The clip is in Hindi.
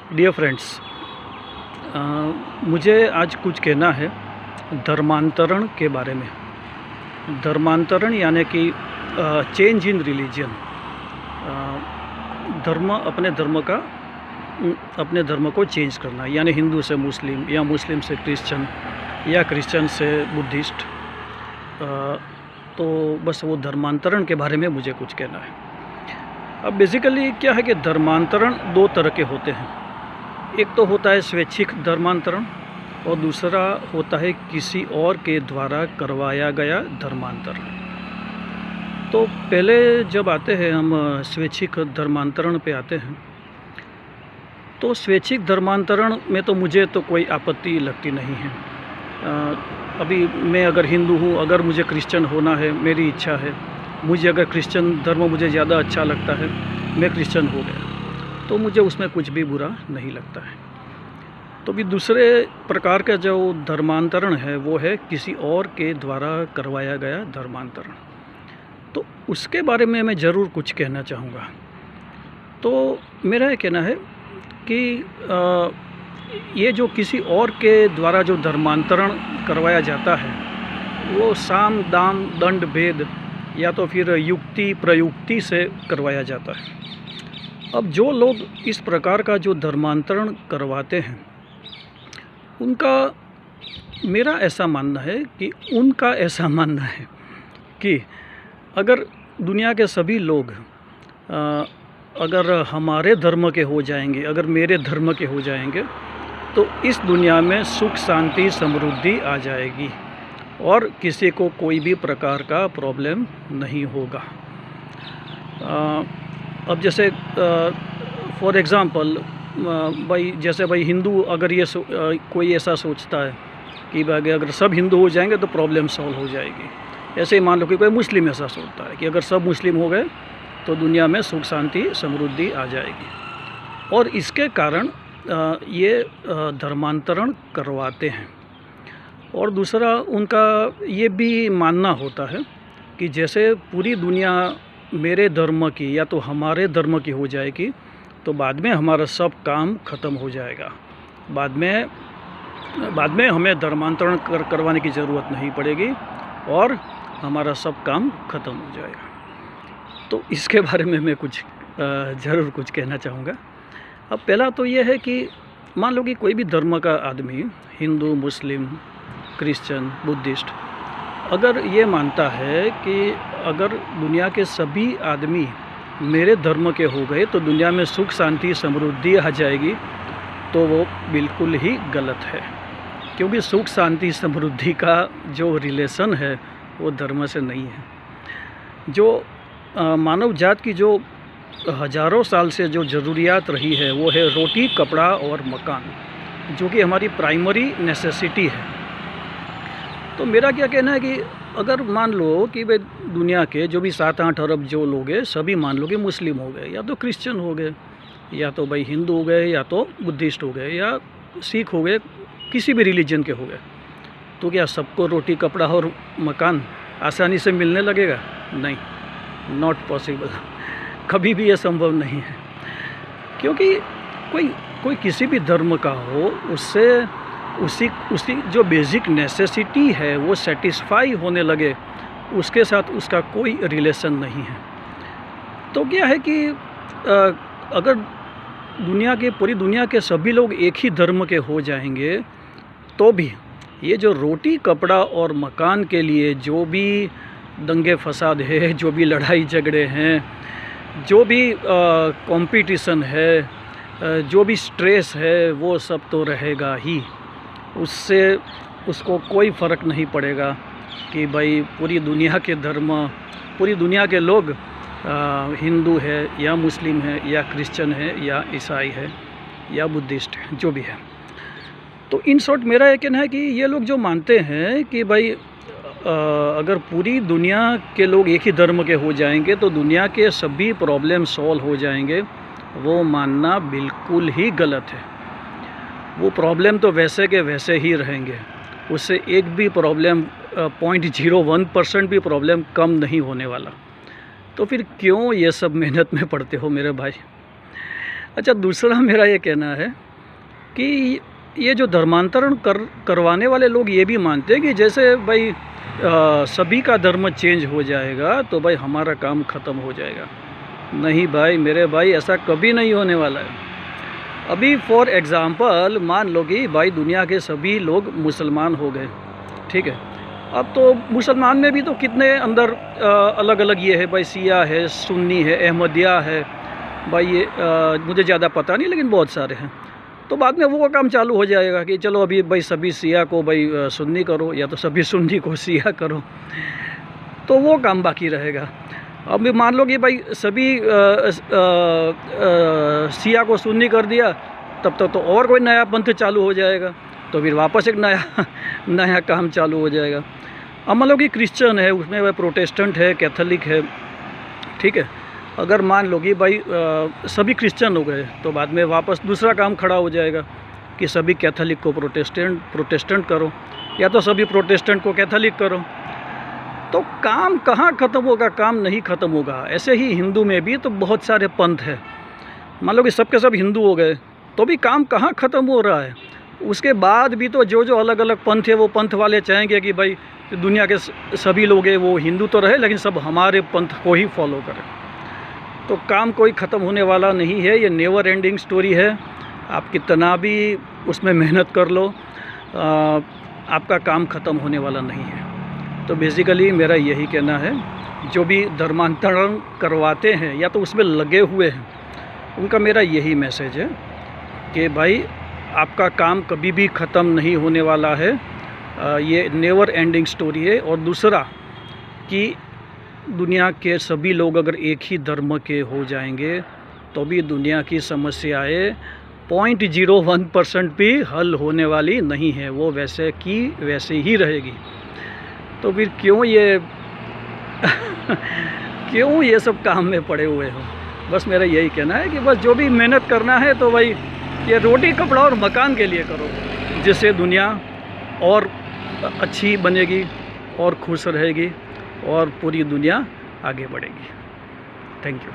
डियर फ्रेंड्स, मुझे आज कुछ कहना है धर्मांतरण के बारे में। धर्मांतरण यानी कि चेंज इन रिलीजन। धर्म अपने धर्म को चेंज करना, यानी हिंदू से मुस्लिम या मुस्लिम से क्रिश्चियन या क्रिश्चियन से बुद्धिस्ट। तो बस वो धर्मांतरण के बारे में मुझे कुछ कहना है। अब बेसिकली क्या है कि धर्मांतरण दो तरह के होते हैं। एक तो होता है स्वैच्छिक धर्मांतरण और दूसरा होता है किसी और के द्वारा करवाया गया धर्मांतरण। तो पहले जब आते हैं हम स्वैच्छिक धर्मांतरण पे आते हैं, तो स्वैच्छिक धर्मांतरण में तो मुझे तो कोई आपत्ति लगती नहीं है। अभी मैं अगर हिंदू हूँ, अगर मुझे क्रिश्चियन होना है, मेरी इच्छा है, मुझे अगर क्रिश्चियन धर्म मुझे ज़्यादा अच्छा लगता है, मैं क्रिश्चियन हो गया, तो मुझे उसमें कुछ भी बुरा नहीं लगता है। तो भी दूसरे प्रकार का जो धर्मांतरण है वो है किसी और के द्वारा करवाया गया धर्मांतरण। तो उसके बारे में मैं ज़रूर कुछ कहना चाहूँगा। तो मेरा ये कहना है कि ये जो किसी और के द्वारा जो धर्मांतरण करवाया जाता है वो साम दाम दंड भेद या तो फिर युक्ति प्रयुक्ति से करवाया जाता है। अब जो लोग इस प्रकार का जो धर्मांतरण करवाते हैं, मेरा ऐसा मानना है कि अगर दुनिया के सभी लोग अगर हमारे धर्म के हो जाएंगे, अगर मेरे धर्म के हो जाएंगे, तो इस दुनिया में सुख शांति समृद्धि आ जाएगी और किसी को कोई भी प्रकार का प्रॉब्लम नहीं होगा। अब जैसे फॉर एग्ज़ाम्पल भाई हिंदू अगर कोई ऐसा सोचता है कि भाई अगर सब हिंदू हो जाएंगे तो प्रॉब्लम सॉल्व हो जाएगी। ऐसे ही मान लो कि कोई मुस्लिम ऐसा सोचता है कि अगर सब मुस्लिम हो गए तो दुनिया में सुख शांति समृद्धि आ जाएगी, और इसके कारण ये धर्मांतरण करवाते हैं। और दूसरा उनका ये भी मानना होता है कि जैसे पूरी दुनिया मेरे धर्म की या तो हमारे धर्म की हो जाएगी तो बाद में हमारा सब काम ख़त्म हो जाएगा, बाद में हमें धर्मांतरण करवाने की ज़रूरत नहीं पड़ेगी और हमारा सब काम ख़त्म हो जाएगा। तो इसके बारे में मैं कुछ ज़रूर कुछ कहना चाहूँगा। अब पहला तो ये है कि मान लो कि कोई भी धर्म का आदमी, हिंदू मुस्लिम क्रिश्चियन बुद्धिस्ट, अगर ये मानता है कि अगर दुनिया के सभी आदमी मेरे धर्म के हो गए तो दुनिया में सुख शांति समृद्धि आ जाएगी, तो वो बिल्कुल ही गलत है। क्योंकि सुख शांति समृद्धि का जो रिलेशन है वो धर्म से नहीं है। जो मानव जात की जो हज़ारों साल से जो ज़रूरियात रही है वो है रोटी कपड़ा और मकान, जो कि हमारी प्राइमरी नेसेसिटी है। तो मेरा क्या कहना है कि अगर मान लो कि भाई दुनिया के जो भी 7-8 अरब जो लोग हैं, सभी मान लो कि मुस्लिम हो गए या तो क्रिश्चियन हो गए या तो भाई हिंदू हो गए या तो बुद्धिस्ट हो गए या सिख हो गए, किसी भी रिलीजन के हो गए, तो क्या सबको रोटी कपड़ा और मकान आसानी से मिलने लगेगा? नहीं, नॉट पॉसिबल। कभी भी ये संभव नहीं है। क्योंकि कोई किसी भी धर्म का हो, उससे उसी जो बेसिक नेसेसिटी है वो सेटिस्फाई होने लगे, उसके साथ उसका कोई रिलेशन नहीं है। तो क्या है कि अगर पूरी दुनिया के सभी लोग एक ही धर्म के हो जाएंगे, तो भी ये जो रोटी कपड़ा और मकान के लिए जो भी दंगे फसाद है, जो भी लड़ाई झगड़े हैं, जो भी कंपटीशन है, जो भी स्ट्रेस है, वो सब तो रहेगा ही। उससे उसको कोई फ़र्क नहीं पड़ेगा कि भाई पूरी दुनिया के लोग हिंदू है या मुस्लिम है या क्रिश्चियन है या ईसाई है या बुद्धिस्ट है, जो भी है। तो इन शॉर्ट मेरा ये कहना है कि ये लोग जो मानते हैं कि भाई अगर पूरी दुनिया के लोग एक ही धर्म के हो जाएंगे तो दुनिया के सभी प्रॉब्लम सॉल्व हो जाएंगे, वो मानना बिल्कुल ही गलत है। वो प्रॉब्लम तो वैसे के वैसे ही रहेंगे, उससे एक भी प्रॉब्लम 0.01% भी प्रॉब्लम कम नहीं होने वाला। तो फिर क्यों ये सब मेहनत में पड़ते हो मेरे भाई? अच्छा, दूसरा मेरा ये कहना है कि ये जो धर्मांतरण करवाने वाले लोग ये भी मानते हैं कि जैसे भाई सभी का धर्म चेंज हो जाएगा तो भाई हमारा काम ख़त्म हो जाएगा। नहीं भाई, मेरे भाई, ऐसा कभी नहीं होने वाला है। अभी फॉर एग्ज़ाम्पल मान लो कि भाई दुनिया के सभी लोग मुसलमान हो गए, ठीक है। अब तो मुसलमान में भी तो कितने अंदर अलग अलग ये है भाई, शिया है, सुन्नी है, अहमदिया है भाई, ये मुझे ज़्यादा पता नहीं, लेकिन बहुत सारे हैं। तो बाद में वो काम चालू हो जाएगा कि चलो अभी भाई सभी शिया को भाई सुन्नी करो, या तो सभी सुन्नी को शिया करो, तो वो काम बाकी रहेगा। अब मान लो कि भाई सभी शिया को सुन्नी कर दिया, तब तक तो और कोई नया पंथ चालू हो जाएगा, तो फिर वापस एक नया काम चालू हो जाएगा। अब मान लो कि क्रिश्चियन है, उसमें वह प्रोटेस्टेंट है, कैथोलिक है, ठीक है। अगर मान लो कि भाई सभी क्रिश्चियन हो गए, तो बाद में वापस दूसरा काम खड़ा हो जाएगा कि सभी कैथोलिक को प्रोटेस्टेंट करो, या तो सभी प्रोटेस्टेंट को कैथोलिक करो। तो काम कहाँ ख़त्म होगा? काम नहीं ख़त्म होगा। ऐसे ही हिंदू में भी तो बहुत सारे पंथ हैं। मान लो कि सबके सब हिंदू हो गए, तो भी काम कहाँ ख़त्म हो रहा है? उसके बाद भी तो जो अलग अलग पंथ है, वो पंथ वाले चाहेंगे कि भाई दुनिया के सभी लोग हैं वो हिंदू तो रहे, लेकिन सब हमारे पंथ को ही फॉलो करें। तो काम कोई ख़त्म होने वाला नहीं है, ये नेवर एंडिंग स्टोरी है। आप कितना भी उसमें मेहनत कर लो, आपका काम ख़त्म होने वाला नहीं है। तो बेसिकली मेरा यही कहना है, जो भी धर्मांतरण करवाते हैं या तो उसमें लगे हुए हैं, उनका मेरा यही मैसेज है कि भाई आपका काम कभी भी ख़त्म नहीं होने वाला है। ये नेवर एंडिंग स्टोरी है। और दूसरा कि दुनिया के सभी लोग अगर एक ही धर्म के हो जाएंगे तो भी दुनिया की समस्याएं 0.01% भी हल होने वाली नहीं है, वो वैसे की वैसे ही रहेगी। तो फिर क्यों ये सब काम में पड़े हुए हो? बस मेरा यही कहना है कि बस जो भी मेहनत करना है तो भाई ये रोटी कपड़ा और मकान के लिए करो, जिससे दुनिया और अच्छी बनेगी और खुश रहेगी और पूरी दुनिया आगे बढ़ेगी। Thank you.